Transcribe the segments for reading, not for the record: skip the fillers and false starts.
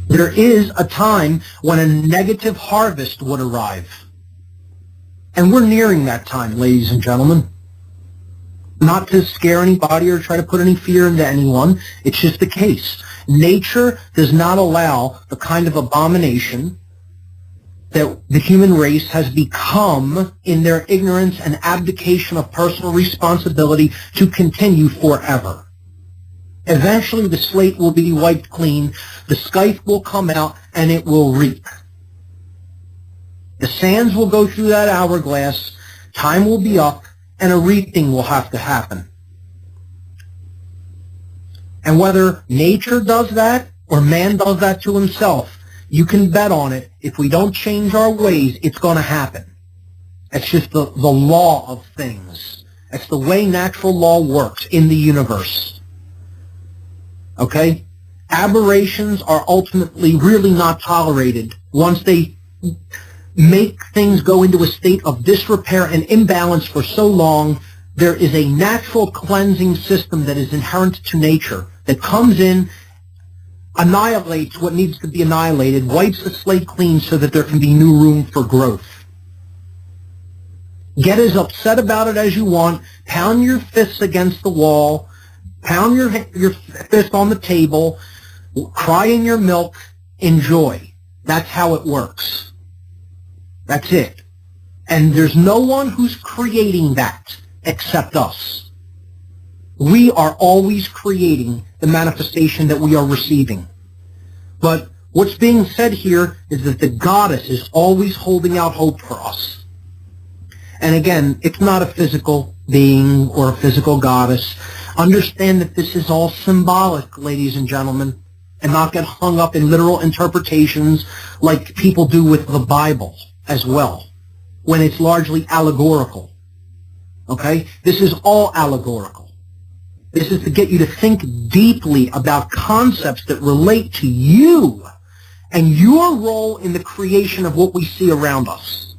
There is a time when a negative harvest would arrive. And we're nearing that time, ladies and gentlemen. Not to scare anybody or try to put any fear into anyone. It's just the case. Nature does not allow the kind of abomination that the human race has become in their ignorance and abdication of personal responsibility to continue forever. Eventually the slate will be wiped clean, the scythe will come out, and it will reap. The sands will go through that hourglass, time will be up, and a reaping will have to happen. And whether nature does that or man does that to himself, you can bet on it. If we don't change our ways, it's going to happen. It's just the law of things. It's the way natural law works in the universe. Okay? Aberrations are ultimately really not tolerated once they make things go into a state of disrepair and imbalance for so long. There is a natural cleansing system that is inherent to nature that comes in, annihilates what needs to be annihilated, wipes the slate clean so that there can be new room for growth. Get as upset about it as you want, pound your fists against the wall, pound your fist on the table, cry in your milk, enjoy. That's how it works. That's it. And there's no one who's creating that except us. We are always creating the manifestation that we are receiving. But what's being said here is that the goddess is always holding out hope for us. And again, it's not a physical being or a physical goddess. Understand that this is all symbolic, ladies and gentlemen, and not get hung up in literal interpretations like people do with the Bible as well, when it's largely allegorical. Okay? This is all allegorical. This is to get you to think deeply about concepts that relate to you and your role in the creation of what we see around us.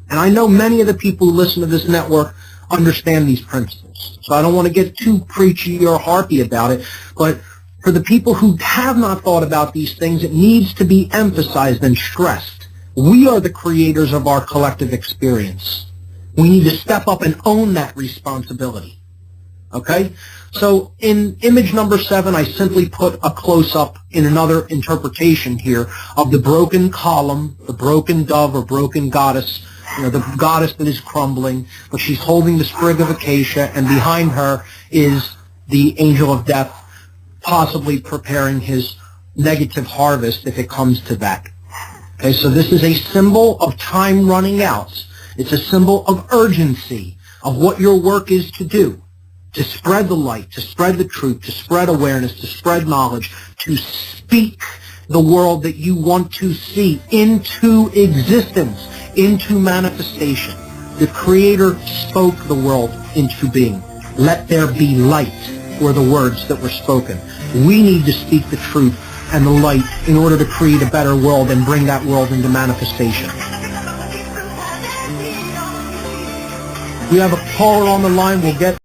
And I know many of the people who listen to this network understand these principles. So I don't want to get too preachy or harpy about it, but for the people who have not thought about these things, it needs to be emphasized and stressed. We are the creators of our collective experience. We need to step up and own that responsibility. Okay? So in image number 7, I simply put a close-up in another interpretation here of the broken column, the broken dove or broken goddess, the goddess that is crumbling, but she's holding the sprig of acacia, and behind her is the angel of death, possibly preparing his negative harvest if it comes to that. Okay, so this is a symbol of time running out. It's a symbol of urgency, of what your work is to do, to spread the light, to spread the truth, to spread awareness, to spread knowledge, to speak the world that you want to see into existence, into manifestation. The Creator spoke the world into being. Let there be light were the words that were spoken. We need to speak the truth and the light in order to create a better world and bring that world into manifestation. We have a caller on the line. We'll get